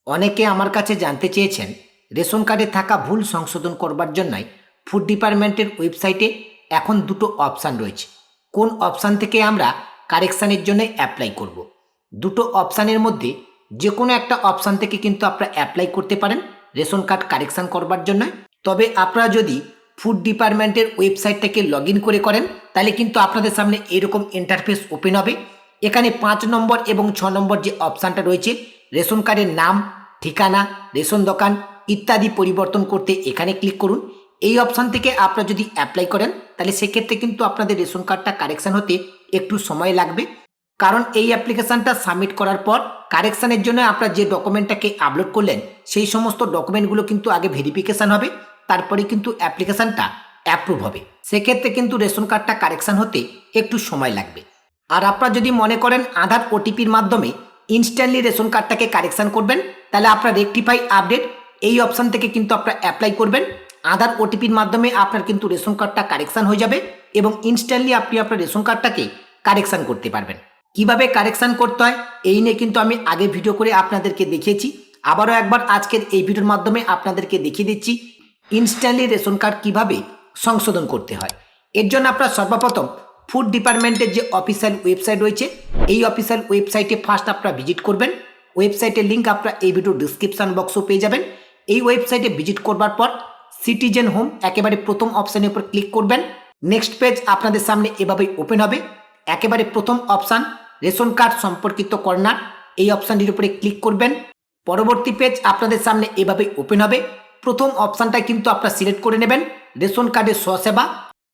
অনেকে আমার কাছে জানতে চেয়েছেন রেশন কার্ডে থাকা ভুল সংশোধন করবার জন্যই ফুড ডিপার্টমেন্টের ওয়েবসাইটে এখন দুটো অপশান রয়েছে। কোন অপশান থেকে আমরা কারেকশানের জন্য অ্যাপ্লাই করব। দুটো অপশানের মধ্যে যে কোনো একটা অপশান থেকে কিন্তু আপনারা অ্যাপ্লাই করতে পারেন রেশন কার্ড কারেকশান করবার জন্য। তবে আপনারা যদি ফুড ডিপার্টমেন্টের ওয়েবসাইটটাকে লগ ইন করেন তাহলে কিন্তু আপনাদের সামনে এরকম ইন্টারফেস ওপেন হবে। এখানে 5 নম্বর এবং 6 নম্বর যে অপশানটা রয়েছে রেশন কার্ডের নাম, ঠিকানা, রেশন দোকান ইত্যাদি পরিবর্তন করতে এখানে ক্লিক করুন। এই অপশান থেকে আপনারা যদি অ্যাপ্লাই করেন তাহলে সেক্ষেত্রে কিন্তু আপনাদের রেশন কার্ডটা কারেকশান হতে একটু সময় লাগবে, কারণ এই অ্যাপ্লিকেশানটা সাবমিট করার পর কারেকশানের জন্য আপনারা যে ডকুমেন্টটাকে আপলোড করলেন সেই সমস্ত ডকুমেন্টগুলো কিন্তু আগে ভেরিফিকেশান হবে, তারপরে কিন্তু অ্যাপ্লিকেশানটা অ্যাপ্রুভ হবে। সেক্ষেত্রে কিন্তু রেশন কার্ডটা কারেকশান হতে একটু সময় লাগবে। আর আপনারা যদি মনে করেন আধার ওটিপির মাধ্যমে ইনস্ট্যান্টলি রেশন কার্ডটাকে কারেকশান করবেন তাহলে আপনার রেকটিফাই আপডেট এই অপশান থেকে কিন্তু আপনারা অ্যাপ্লাই করবেন। আধার ওটিপির মাধ্যমে আপনার কিন্তু রেশন কার্ডটা কারেকশান হয়ে যাবে এবং ইনস্ট্যান্টলি আপনি আপনার রেশন কার্ডটাকে কারেকশান করতে পারবেন। কিভাবে কারেকশান করতে হয় এই নিয়ে কিন্তু আমি আগে ভিডিও করে আপনাদেরকে দেখিয়েছি। আবারও একবার আজকের এই ভিডিওর মাধ্যমে আপনাদেরকে দেখিয়ে দিচ্ছি ইনস্ট্যান্টলি রেশন কার্ড কিভাবে সংশোধন করতে হয়। এর জন্য আপনারা সর্বপ্রথম ফুড ডিপার্টমেন্টের যে অফিসিয়াল ওয়েবসাইট রয়েছে এই অফিসিয়াল ওয়েবসাইটে ফার্স্ট আপনারা ভিজিট করবেন। ওয়েবসাইটের লিঙ্ক আপনারা এই ভিডিও ডিসক্রিপশন বক্সও পেয়ে যাবেন। এই ওয়েবসাইটে ভিজিট করবার পর সিটিজেন হোম একেবারে প্রথম অপশানের উপর ক্লিক করবেন। নেক্সট পেজ আপনাদের সামনে এভাবেই ওপেন হবে। একেবারে প্রথম অপশান রেশন কার্ড সম্পর্কিত কর্নার, এই অপশানটির উপরে ক্লিক করবেন। পরবর্তী পেজ আপনাদের সামনে এভাবেই ওপেন হবে। প্রথম অপশানটা কিন্তু আপনারা সিলেক্ট করে নেবেন রেশন কার্ডের স্বসেবা।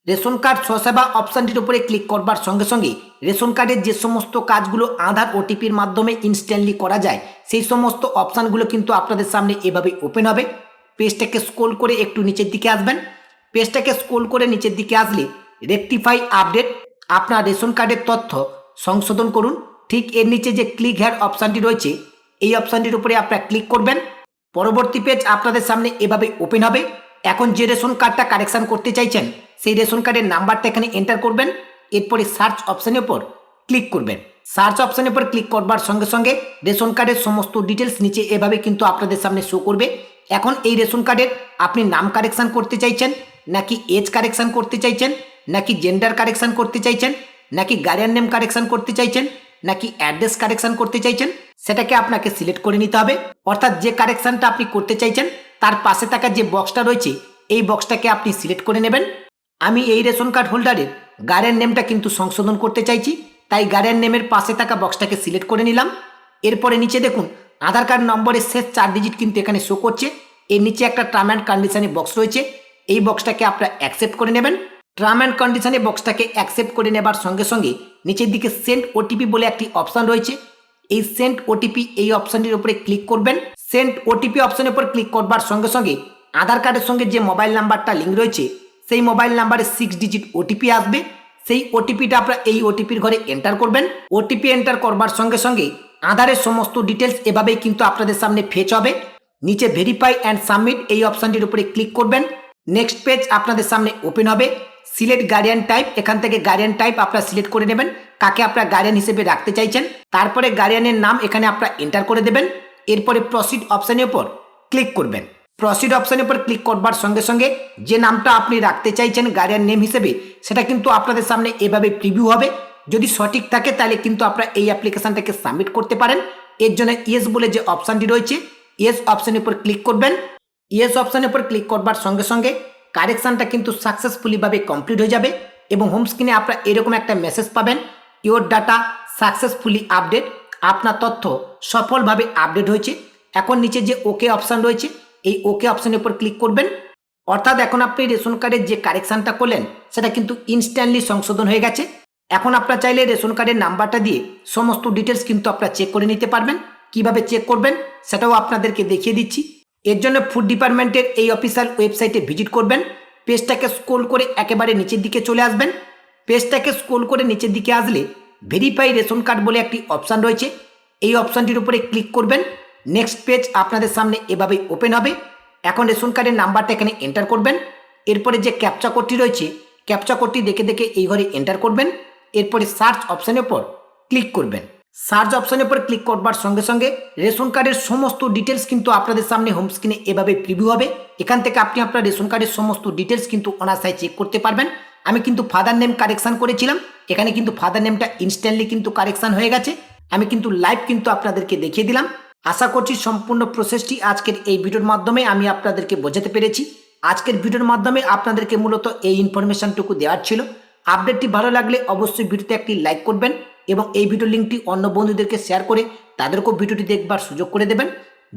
রেশন কার্ড স্বসেবা অপশানটির উপরে ক্লিক করবার সঙ্গে সঙ্গে রেশন কার্ডের যে সমস্ত কাজগুলো আধার ওটিপির মাধ্যমে ইনস্ট্যান্টলি করা যায় সেই সমস্ত অপশানগুলো কিন্তু আপনাদের সামনে এভাবে ওপেন হবে। পেজটাকে স্ক্রল করে একটু নিচের দিকে আসবেন। পেজটাকে স্ক্রল করে নিচের দিকে আসলে রেকটিফাই আপডেট, আপনার রেশন কার্ডের তথ্য সংশোধন করুন, ঠিক এর নিচে যে ক্লিক হেয়ার অপশানটি রয়েছে এই অপশানটির উপরে আপনারা ক্লিক করবেন। পরবর্তী পেজ আপনাদের সামনে এভাবে ওপেন হবে। এখন যে রেশন কার্ডটা কারেকশান করতে চাইছেন সেই রেশন কার্ডের নাম্বারটা এখানে এন্টার করবেন। এরপরে সার্চ অপশানের উপর ক্লিক করবেন। সার্চ অপশানের উপর ক্লিক করবার সঙ্গে সঙ্গে রেশন কার্ডের সমস্ত ডিটেলস নিচে এভাবে কিন্তু আপনাদের সামনে শো করবে। এখন এই রেশন কার্ডের আপনি নাম কারেকশান করতে চাইছেন, নাকি এজ কারেকশান করতে চাইছেন, নাকি জেন্ডার কারেকশান করতে চাইছেন, নাকি গার্ডিয়ান নেম কারেকশান করতে চাইছেন, নাকি অ্যাড্রেস কারেকশান করতে চাইছেন, সেটাকে আপনাকে সিলেক্ট করে নিতে হবে। অর্থাৎ যে কারেকশানটা আপনি করতে চাইছেন তার পাশে থাকা যে বক্সটা রয়েছে এই বক্সটাকে আপনি সিলেক্ট করে নেবেন। আমি এই রেশন কার্ড হোল্ডারের গার্ডিয়ান নেমটা কিন্তু সংশোধন করতে চাইছি, তাই গার্ডিয়ান নেমের পাশে থাকা বক্সটাকে সিলেক্ট করে নিলাম। এরপরে নিচে দেখুন আধার কার্ড নম্বরের শেষ 4 ডিজিট কিন্তু এখানে শো করছে। এর নিচে একটা টার্ম অ্যান্ড কন্ডিশনের বক্স রয়েছে, এই বক্সটাকে আপনারা অ্যাকসেপ্ট করে নেবেন। টার্ম অ্যান্ড কন্ডিশনের বক্সটাকে অ্যাকসেপ্ট করে নেবার সঙ্গে সঙ্গে নিচের দিকে সেন্ড ওটিপি বলে একটি অপশান রয়েছে, এই সেন্ড ওটিপি এই অপশানটির উপরে ক্লিক করবেন। সেন্ড ওটিপি অপশানের উপর ক্লিক করবার সঙ্গে সঙ্গে আধার কার্ডের সঙ্গে যে মোবাইল নাম্বারটা লিঙ্ক রয়েছে সেই মোবাইল নাম্বারে 6 ডিজিট ওটিপি আসবে। সেই ওটিপিটা আপনারা এই ওটিপির ঘরে এন্টার করবেন। ওটিপি এন্টার করবার সঙ্গে সঙ্গে আধারের সমস্ত ডিটেলস এভাবেই কিন্তু আপনাদের সামনে ফেচ হবে। নিচে ভেরিফাই অ্যান্ড সাবমিট এই অপশানটির উপরে ক্লিক করবেন। নেক্সট পেজ আপনাদের সামনে ওপেন হবে। সিলেক্ট গার্ডিয়ান টাইপ, এখান থেকে গার্ডিয়ান টাইপ আপনারা সিলেক্ট করে নেবেন কাকে আপনারা গার্ডিয়ান হিসেবে রাখতে চাইছেন। তারপরে গার্ডিয়ানের নাম এখানে আপনারা এন্টার করে দেবেন। এরপরে প্রসিড অপশানের উপর ক্লিক করবেন। প্রসিড অপশানের উপর ক্লিক করবার সঙ্গে সঙ্গে যে নামটা আপনি রাখতে চাইছেন গার্ডিয়ান নেম হিসেবে সেটা কিন্তু আপনাদের সামনে এভাবে প্রিভিউ হবে। যদি সঠিক থাকে তাহলে কিন্তু আপনারা এই অ্যাপ্লিকেশানটাকে সাবমিট করতে পারেন। এর জন্য ইয়েস বলে যে অপশানটি রয়েছে ইয়েস অপশানের উপর ক্লিক করবেন। ইয়েস অপশানের উপর ক্লিক করবার সঙ্গে সঙ্গে কারেকশানটা কিন্তু সাকসেসফুলিভাবে কমপ্লিট হয়ে যাবে এবং হোম স্ক্রিনে আপনারা এরকম একটা মেসেজ পাবেন, ইওর ডাটা সাকসেসফুলি আপডেট, আপনার তথ্য সফলভাবে আপডেট হয়েছে। এখন নিচে যে ওকে অপশান রয়েছে এই ওকে অপশানের উপর ক্লিক করবেন। অর্থাৎ এখন আপনি রেশন কার্ডের যে কারেকশানটা করলেন সেটা কিন্তু ইনস্ট্যান্টলি সংশোধন হয়ে গেছে। এখন আপনারা চাইলে রেশন কার্ডের নাম্বারটা দিয়ে সমস্ত ডিটেলস কিন্তু আপনারা চেক করে নিতে পারবেন। কিভাবে চেক করবেন সেটাও আপনাদেরকে দেখিয়ে দিচ্ছি। এর জন্য ফুড ডিপার্টমেন্টের এই অফিসিয়াল ওয়েবসাইটে ভিজিট করবেন। পেজটাকে স্ক্রল করে একেবারে নিচের দিকে চলে আসবেন। পেজটাকে স্ক্রল করে নিচের দিকে আসলে ভেরিফাই রেশন কার্ড বলে একটি অপশান রয়েছে, এই অপশানটির উপরে ক্লিক করবেন। নেক্সট পেজ আপনাদের সামনে এভাবেই ওপেন হবে। এখন রেশন কার্ডের নাম্বারটা এখানে এন্টার করবেন। এরপরে যে ক্যাপচা কোডটি রয়েছে ক্যাপচা কোডটি দেখে দেখে এই ঘরে এন্টার করবেন। এরপরে সার্চ অপশানের উপর ক্লিক করবেন। সার্চ অপশনের উপর ক্লিক করবার সঙ্গে সঙ্গে রেশন কার্ডের সমস্ত ডিটেলস কিন্তু আপনাদের সামনে হোম স্ক্রিনে এভাবে প্রিভিউ হবে। এখান থেকে আপনি আপনার রেশন কার্ডের সমস্ত ডিটেলস কিন্তু অনায়াসে চেক করতে পারবেন। আমি কিন্তু ফাদার নেম কারেকশান করেছিলাম, এখানে কিন্তু ফাদার নেমটা ইনস্ট্যান্টলি কিন্তু কারেকশান হয়ে গেছে। আমি কিন্তু লাইভ কিন্তু আপনাদেরকে দেখিয়ে দিলাম। আশা করছি সম্পূর্ণ প্রসেসটি আজকের এই ভিডিওর মাধ্যমে আমি আপনাদেরকে বোঝাতে পেরেছি। আজকের ভিডিওর মাধ্যমে আপনাদেরকে মূলত এই ইনফরমেশনটুকু দেওয়ার ছিল। আপডেটটি ভালো লাগলে অবশ্যই ভিডিওতে একটি লাইক করবেন এবং এই ভিডিও লিঙ্কটি অন্য বন্ধুদেরকে শেয়ার করে তাদেরকেও ভিডিওটি দেখবার সুযোগ করে দেবেন।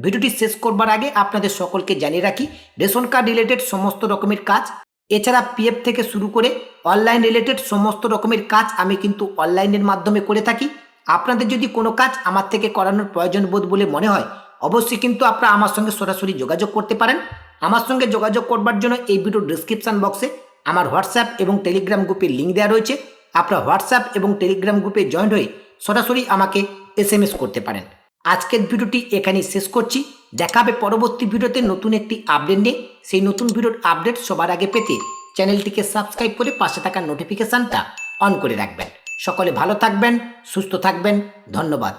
ভিডিওটি শেষ করবার আগে আপনাদের সকলকে জানিয়ে রাখি, রেশন কার্ড রিলেটেড সমস্ত রকমের কাজ, এছাড়া পিএফ থেকে শুরু করে অনলাইন রিলেটেড সমস্ত রকমের কাজ আমি কিন্তু অনলাইনের মাধ্যমে করে থাকি। আপনাদের যদি কোনো কাজ আমার থেকে করানোর প্রয়োজন বোধ বলে মনে হয়, অবশ্যই কিন্তু আপনারা আমার সঙ্গে সরাসরি যোগাযোগ করতে পারেন। আমার সঙ্গে যোগাযোগ করবার জন্য এই ভিডিওর ডিসক্রিপশান বক্সে আমার হোয়াটসঅ্যাপ এবং টেলিগ্রাম গ্রুপের লিঙ্ক দেওয়া রয়েছে। আপনার হোয়াটসঅ্যাপ এবং টেলিগ্রাম গ্রুপে জয়েন হয়ে সরাসরি আমাকে এসএমএস করতে পারেন। আজকের ভিডিওটি এখানেই শেষ করছি। দেখা হবে পরবর্তী ভিডিওতে নতুন একটি আপডেট নিয়ে। সেই নতুন ভিডিওর আপডেট সবার আগে পেতে চ্যানেলটিকে সাবস্ক্রাইব করে পাশে থাকা নোটিফিকেশানটা অন করে রাখবেন। সকলে ভালো থাকবেন, সুস্থ থাকবেন। ধন্যবাদ।